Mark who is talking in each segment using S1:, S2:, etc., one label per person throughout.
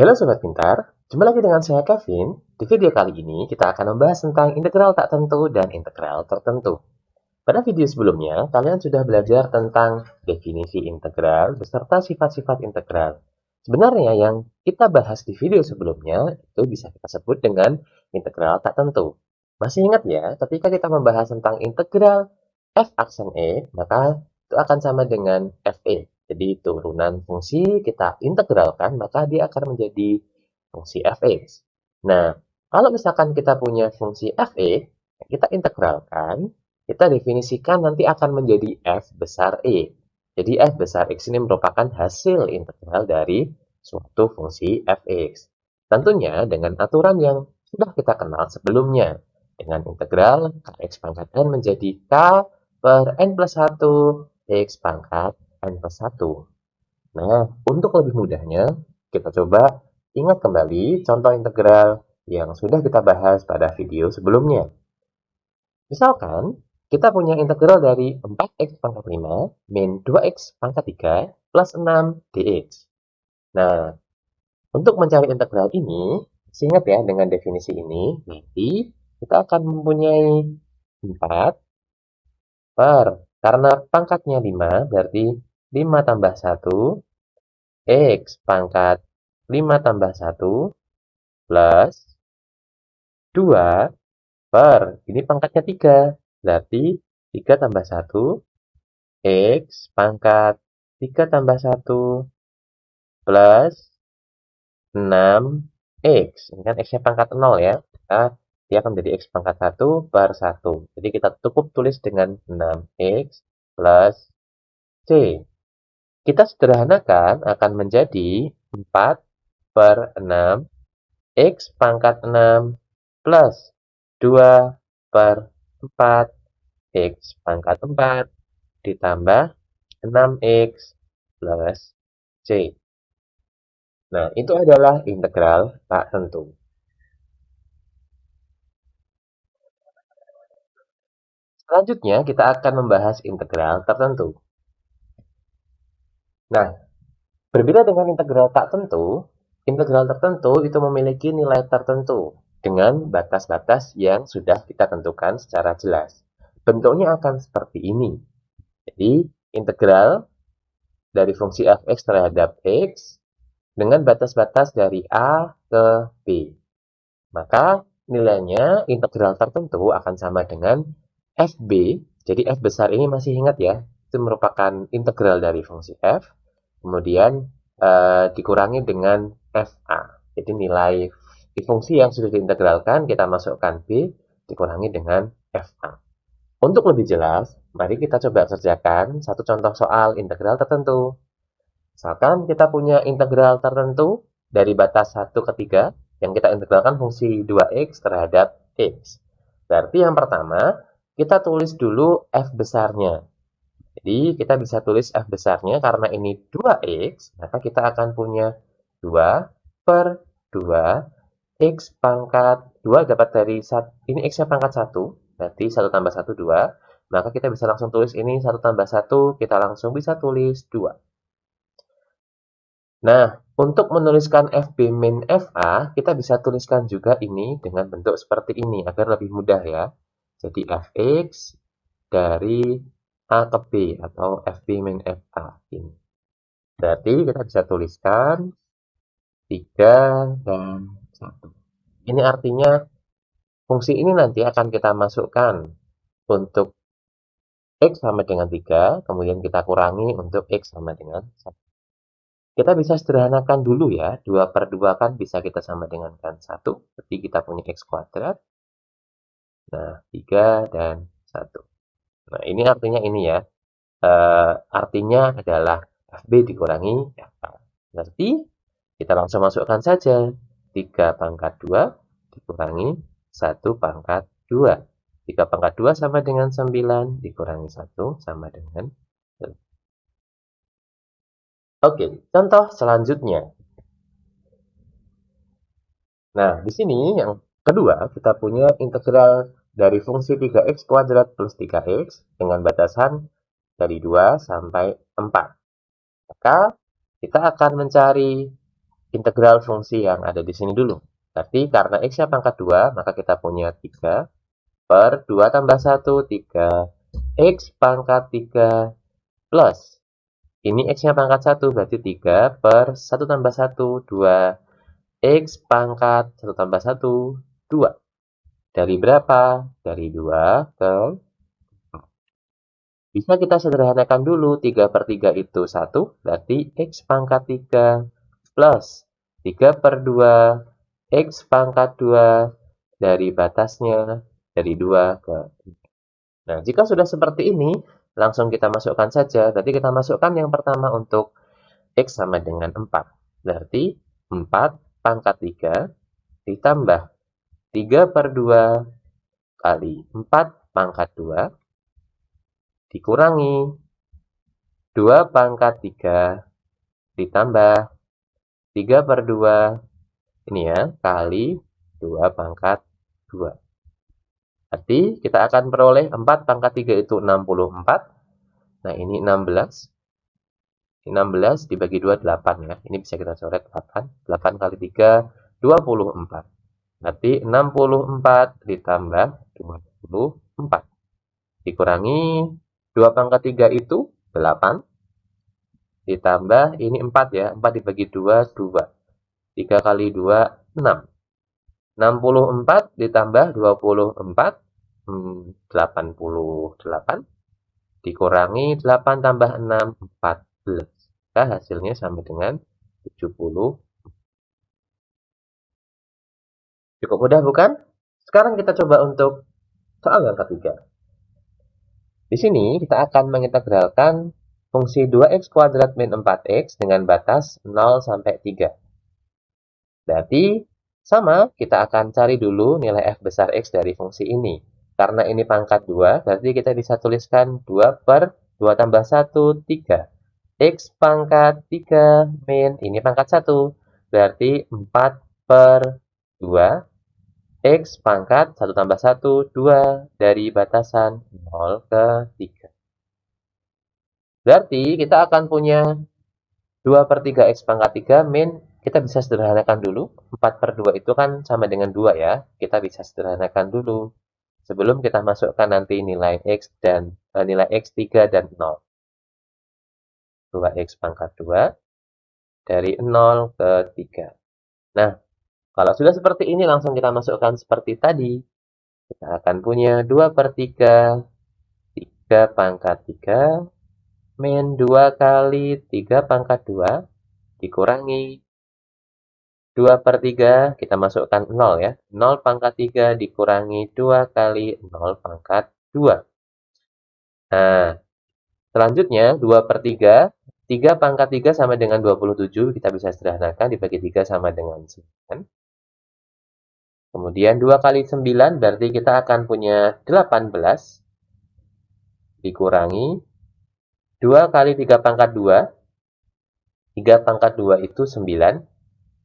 S1: Halo Sobat Pintar, jumpa lagi dengan saya Kevin. Di video kali ini kita akan membahas tentang integral tak tentu dan integral tertentu. Pada video sebelumnya, kalian sudah belajar tentang definisi integral beserta sifat-sifat integral. Sebenarnya yang kita bahas di video sebelumnya itu bisa kita sebut dengan integral tak tentu. Masih ingat ya, ketika kita membahas tentang integral f aksen E, maka itu akan sama dengan fa. Jadi turunan fungsi kita integralkan, maka dia akan menjadi fungsi fx. Nah, kalau misalkan kita punya fungsi fa, kita integralkan, kita definisikan nanti akan menjadi f besar E. Jadi f besar x ini merupakan hasil integral dari suatu fungsi fx. Tentunya dengan aturan yang sudah kita kenal sebelumnya. Dengan integral kx pangkat n menjadi k per n plus 1 x pangkat n plus 1. Nah, untuk lebih mudahnya, kita coba ingat kembali contoh integral yang sudah kita bahas pada video sebelumnya. Misalkan, kita punya integral dari 4x pangkat 5 min 2x pangkat 3 plus 6 dx. Nah, untuk mencari integral ini, ingat ya dengan definisi ini, nanti kita akan mempunyai 4 per, karena pangkatnya 5, berarti 5 tambah 1, x pangkat 5 tambah 1, plus 2 per, ini pangkatnya 3, berarti 3 tambah 1, x pangkat 3 tambah 1, plus 6x. Ini kan x-nya pangkat 0 ya. Maka dia akan menjadi x pangkat 1 per 1. Jadi kita cukup tulis dengan 6x plus c. Kita sederhanakan akan menjadi 4 per 6 x pangkat 6 plus 2 per 4 x pangkat 4 ditambah 6x plus c. Nah, itu adalah integral tak tentu. Selanjutnya, kita akan membahas integral tertentu. Nah, berbeda dengan integral tak tentu, integral tertentu itu memiliki nilai tertentu dengan batas-batas yang sudah kita tentukan secara jelas. Bentuknya akan seperti ini. Jadi, integral dari fungsi fx terhadap x dengan batas-batas dari a ke b. Maka nilainya integral tertentu akan sama dengan fb. Jadi f besar ini masih ingat ya, itu merupakan integral dari fungsi f. Kemudian dikurangi dengan fa. Jadi nilai fungsi yang sudah diintegralkan kita masukkan b dikurangi dengan fa. Untuk lebih jelas, mari kita coba kerjakan satu contoh soal integral tertentu. Misalkan kita punya integral tertentu dari batas 1 ke 3 yang kita integralkan fungsi 2x terhadap x. Berarti yang pertama, kita tulis dulu f besarnya. Jadi kita bisa tulis f besarnya karena ini 2x, maka kita akan punya 2 per 2 x pangkat 2 dapat dari ini x-nya pangkat 1, berarti 1 tambah 1, 2. Maka kita bisa langsung tulis ini 1 tambah 1, kita langsung bisa tulis 2. Nah, untuk menuliskan fb min fa, kita bisa tuliskan juga ini dengan bentuk seperti ini agar lebih mudah ya. Jadi fx dari a ke b atau fb min fa ini. Berarti kita bisa tuliskan 3 dan 1. Ini artinya fungsi ini nanti akan kita masukkan untuk x sama dengan 3, kemudian kita kurangi untuk x sama dengan 1. Kita bisa sederhanakan dulu ya, 2 per 2 kan bisa kita sama dengan 1, berarti kita punya x kuadrat. Nah, 3 dan 1. Nah, ini artinya ini ya, artinya adalah fb dikurangi fa. Berarti kita langsung masukkan saja 3 pangkat 2 dikurangi 1 pangkat 2. 3 pangkat 2 sama dengan 9, dikurangi 1 sama dengan 9. Oke, contoh selanjutnya. Nah, di sini yang kedua kita punya integral dari fungsi 3x kuadrat plus 3x dengan batasan dari 2 sampai 4. Maka kita akan mencari integral fungsi yang ada di sini dulu. Berarti karena x-nya pangkat 2, maka kita punya 3 per 2 tambah 1, 3. X pangkat 3 plus. Ini x-nya pangkat 1, berarti 3 per 1 tambah 1, 2. X pangkat 1 tambah 1, 2. Dari berapa? Dari 2 ke 4. Bisa kita sederhanakan dulu. 3 per 3 itu 1, berarti x pangkat 3 plus 3 per 2, x pangkat 2 dari batasnya dari 2 ke 3. Nah, jika sudah seperti ini, langsung kita masukkan saja. Berarti kita masukkan yang pertama untuk x sama dengan 4. Berarti 4 pangkat 3 ditambah 3 per 2 kali 4 pangkat 2 dikurangi 2 pangkat 3 ditambah 3 per 2 ini ya, kali 2 pangkat 2. Berarti kita akan peroleh 4 pangkat 3 itu 64. Nah, ini 16. 16 dibagi 2, 8 ya. Ini bisa kita coret 8. 8 kali 3, 24. Berarti 64 ditambah 24. Dikurangi 2 pangkat 3 itu 8. Ditambah ini 4 ya. 4 dibagi 2, 2. 3 kali 2, 6. 64 ditambah 24, 88. Dikurangi 8 tambah 6, 14. Maka hasilnya sama dengan 70. Cukup mudah bukan? Sekarang kita coba untuk soal yang ketiga. Di sini kita akan mengintegralkan fungsi 2x kuadrat min 4x dengan batas 0 sampai 3. Berarti sama, kita akan cari dulu nilai f besar x dari fungsi ini. Karena ini pangkat 2, berarti kita bisa tuliskan 2 per 2 tambah 1, 3. X pangkat 3 min, ini pangkat 1. Berarti 4 per 2. X pangkat 1 tambah 1, 2. Dari batasan 0 ke 3. Berarti kita akan punya 2 per 3 X pangkat 3 min, kita bisa sederhanakan dulu. 4 per 2 itu kan sama dengan 2 ya. Kita bisa sederhanakan dulu. Sebelum kita masukkan nanti nilai X dan nilai X3 dan 0. 2X pangkat 2 dari 0 ke 3. Nah, kalau sudah seperti ini langsung kita masukkan seperti tadi. Kita akan punya 2 per 3, 3 pangkat 3, min 2 kali 3 pangkat 2, dikurangi 2 per 3, kita masukkan 0 ya. 0 pangkat 3 dikurangi 2 kali 0 pangkat 2. Nah, selanjutnya 2 per 3, 3 pangkat 3 sama dengan 27, kita bisa sederhanakan, dibagi 3 sama dengan 9. Kemudian 2 kali 9, berarti kita akan punya 18, dikurangi 2 kali 3 pangkat 2, 3 pangkat 2 itu 9,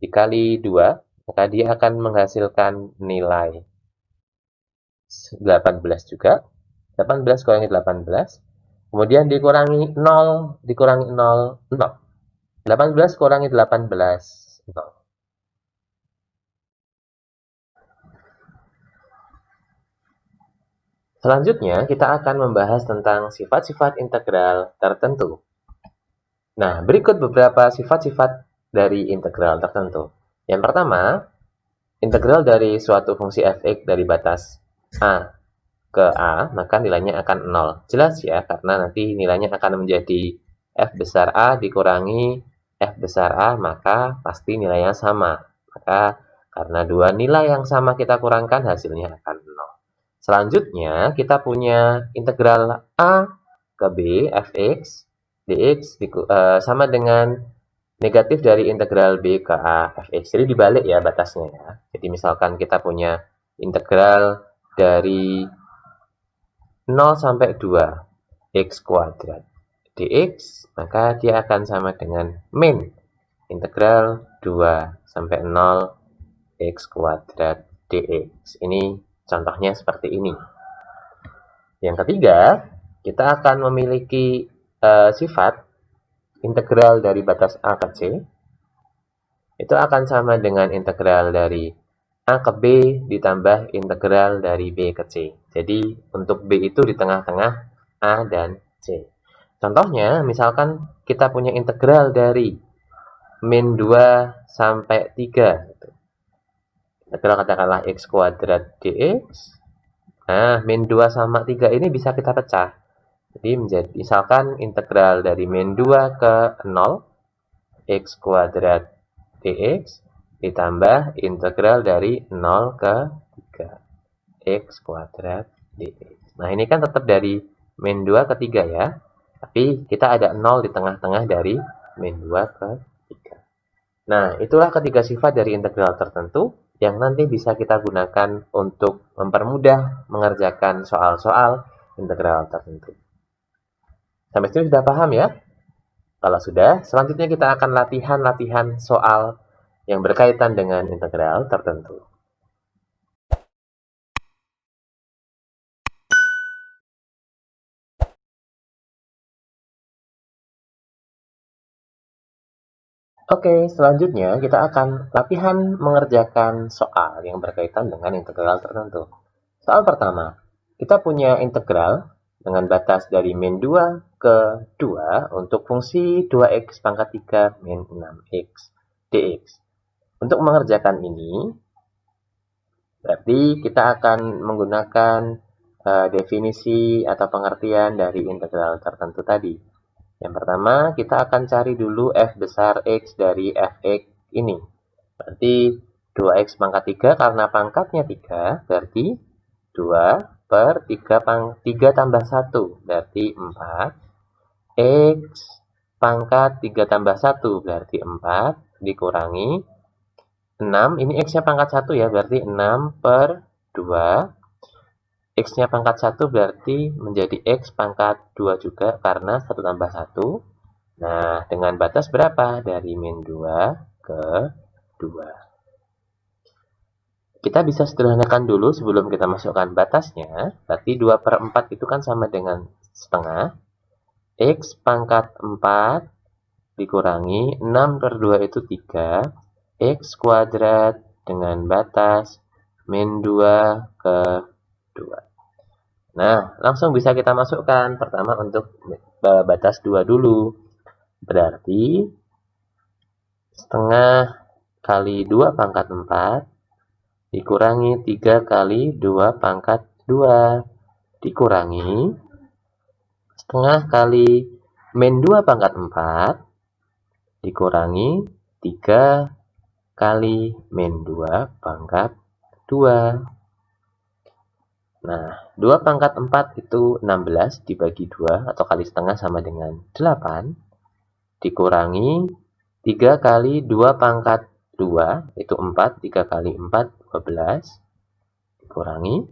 S1: dikali 2, maka dia akan menghasilkan nilai 18 juga. 18 kurangi 18. Kemudian dikurangi 0, dikurangi 0, 0. 18 kurangi 18, 0. Selanjutnya, kita akan membahas tentang sifat-sifat integral tertentu. Nah, berikut beberapa sifat-sifat dari integral tertentu. Yang pertama, integral dari suatu fungsi f(x) dari batas a ke a, maka nilainya akan 0. Jelas ya, karena nanti nilainya akan menjadi f besar a dikurangi f besar a, maka pasti nilainya sama. Maka karena dua nilai yang sama kita kurangkan, hasilnya akan 0. Selanjutnya, kita punya integral a ke b fx dx sama dengan negatif dari integral b ke a fx. Jadi dibalik ya batasnya ya. Jadi misalkan kita punya integral dari 0 sampai 2 x kuadrat dx, maka dia akan sama dengan min integral 2 sampai 0 x kuadrat dx. Ini contohnya seperti ini. Yang ketiga, kita akan memiliki sifat integral dari batas a ke c itu akan sama dengan integral dari A ke B ditambah integral dari B ke C. Jadi untuk B itu di tengah-tengah A dan C. Contohnya, misalkan kita punya integral dari min 2 sampai 3. Integral katakanlah x kuadrat dx. Nah, min 2 sama 3 ini bisa kita pecah. Jadi menjadi misalkan integral dari min 2 ke 0 x kuadrat dx ditambah integral dari 0 ke 3 x kuadrat dx. Nah, ini kan tetap dari min 2 ke 3 ya. Tapi kita ada 0 di tengah-tengah dari min 2 ke 3. Nah, itulah ketiga sifat dari integral tertentu yang nanti bisa kita gunakan untuk mempermudah mengerjakan soal-soal integral tertentu. Sampai sini sudah paham ya? Kalau sudah, selanjutnya kita akan latihan-latihan soal yang berkaitan dengan integral tertentu. Oke, selanjutnya kita akan latihan mengerjakan soal yang berkaitan dengan integral tertentu. Soal pertama, kita punya integral dengan batas dari min 2 ke 2 untuk fungsi 2x pangkat 3 min 6x dx. Untuk mengerjakan ini, berarti kita akan menggunakan definisi atau pengertian dari integral tertentu tadi. Yang pertama, kita akan cari dulu f besar x dari fx ini. Berarti 2x pangkat 3 karena pangkatnya 3, berarti 2 per 3 tambah 1, berarti 4. X pangkat 3 tambah 1, berarti 4, dikurangi 6, ini X-nya pangkat 1 ya, berarti 6 per 2. X-nya pangkat 1 berarti menjadi X pangkat 2 juga, karena 1 tambah 1. Nah, dengan batas berapa? Dari min 2 ke 2. Kita bisa sederhanakan dulu sebelum kita masukkan batasnya. Berarti 2 per 4 itu kan sama dengan setengah. X pangkat 4 dikurangi 6 per 2 itu 3. X kuadrat dengan batas min 2 ke 2. Nah, langsung bisa kita masukkan. Pertama untuk batas 2 dulu. Berarti setengah kali 2 pangkat 4 dikurangi 3 kali 2 pangkat 2 dikurangi setengah kali min 2 pangkat 4 dikurangi 3 kali min 2 pangkat 2. Nah, 2 pangkat 4 itu 16 dibagi 2 atau kali setengah sama dengan 8 dikurangi 3 kali 2 pangkat 2 itu 4, 3 kali 4 12 dikurangi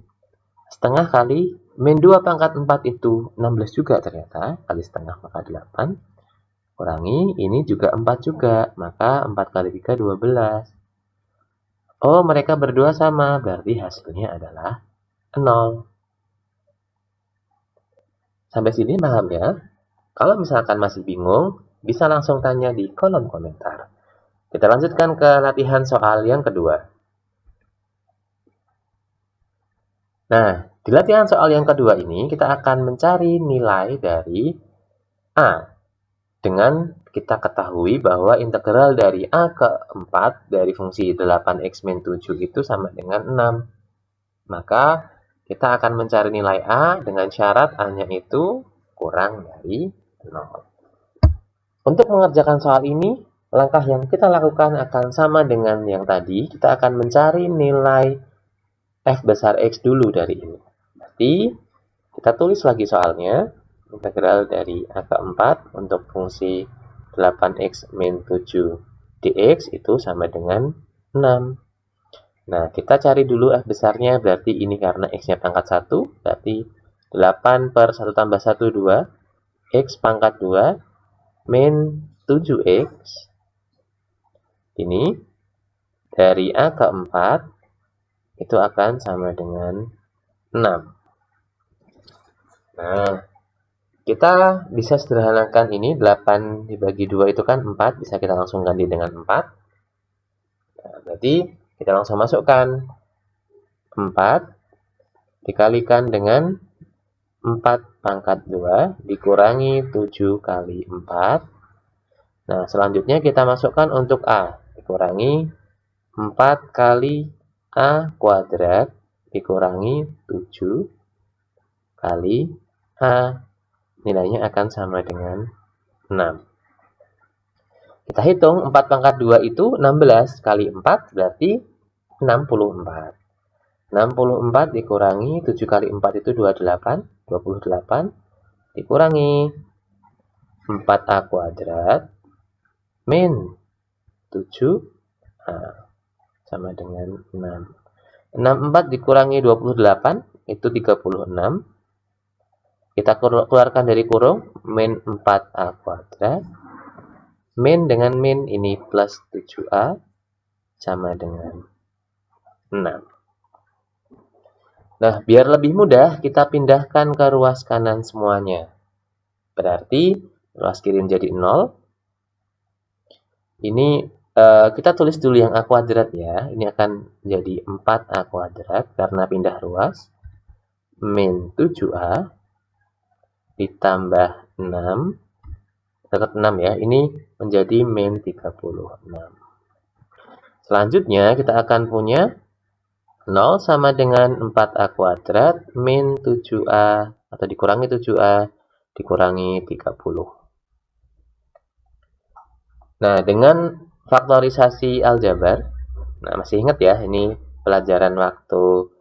S1: setengah kali min 2 pangkat 4 itu 16 juga ternyata, kali setengah maka 8 kurangi ini juga 4 juga, maka 4 kali 3 12. Oh, mereka berdua sama, berarti hasilnya adalah 0. Sampai sini paham ya? Kalau misalkan masih bingung, bisa langsung tanya di kolom komentar. Kita lanjutkan ke latihan soal yang kedua. Nah, di latihan soal yang kedua ini, kita akan mencari nilai dari A. Dengan kita ketahui bahwa integral dari A ke 4 dari fungsi 8x min 7 itu sama dengan 6. Maka, kita akan mencari nilai A dengan syarat A-nya itu kurang dari 0. Untuk mengerjakan soal ini, langkah yang kita lakukan akan sama dengan yang tadi. Kita akan mencari nilai f besar x dulu dari ini. Berarti kita tulis lagi soalnya. Integral dari A ke 4 untuk fungsi 8x min 7 dx itu sama dengan 6. Nah, kita cari dulu f besarnya. Berarti ini karena x-nya pangkat 1. Berarti 8 per 1 tambah 1, 2. X pangkat 2 min 7x. Ini dari A ke 4 itu akan sama dengan 6. Nah, kita bisa sederhanakan ini, 8 dibagi 2 itu kan 4, bisa kita langsung ganti dengan 4. Nah, berarti kita langsung masukkan 4 dikalikan dengan 4 pangkat 2 dikurangi 7 kali 4. Nah, selanjutnya kita masukkan untuk A. Dikurangi 4 kali A kuadrat dikurangi 7 kali A. Nilainya akan sama dengan 6. Kita hitung 4 pangkat 2 itu 16 kali 4 berarti 64. 64 dikurangi 7 kali 4 itu 28 dikurangi 4A kuadrat min 7A sama dengan 6. 64 dikurangi 28 itu 36. Kita keluarkan dari kurung min 4A kuadrat min dengan min ini plus 7A sama dengan 6. Nah, biar lebih mudah, kita pindahkan ke ruas kanan semuanya. Berarti, ruas kiri menjadi 0. Ini kita tulis dulu yang A kuadrat ya. Ini akan jadi 4A kuadrat karena pindah ruas. Min 7A ditambah 6. Tetap 6 ya. Ini menjadi min 36. Selanjutnya, kita akan punya 0 sama dengan 4A kuadrat min 7A atau dikurangi 7A dikurangi 30. Nah, dengan faktorisasi aljabar, nah masih ingat ya, ini pelajaran waktu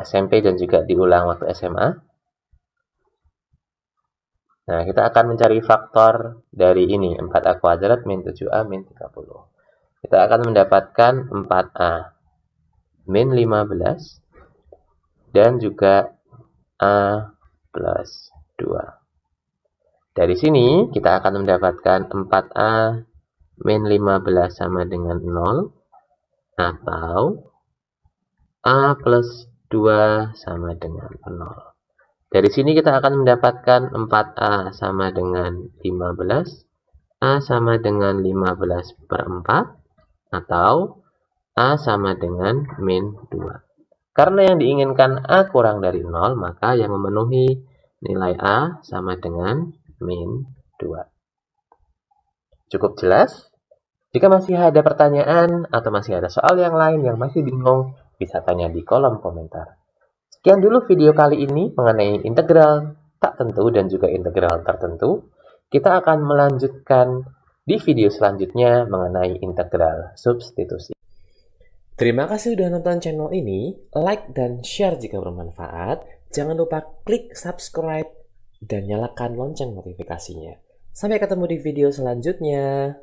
S1: SMP dan juga diulang waktu SMA. Nah, kita akan mencari faktor dari ini, 4A kuadrat min 7A min 30. Kita akan mendapatkan 4A min 15 dan juga A plus 2. Dari sini kita akan mendapatkan 4A min 15 sama dengan 0 atau A plus 2 sama dengan 0. Dari sini kita akan mendapatkan 4A sama dengan 15, A sama dengan 15 per 4 atau A sama dengan min 2. Karena yang diinginkan A kurang dari 0, maka yang memenuhi nilai A sama dengan min 2. Cukup jelas? Jika masih ada pertanyaan atau masih ada soal yang lain yang masih bingung, bisa tanya di kolom komentar. Sekian dulu video kali ini mengenai integral tak tentu dan juga integral tertentu. Kita akan melanjutkan di video selanjutnya mengenai integral substitusi.
S2: Terima kasih sudah nonton channel ini, like dan share jika bermanfaat. Jangan lupa klik subscribe dan nyalakan lonceng notifikasinya. Sampai ketemu di video selanjutnya.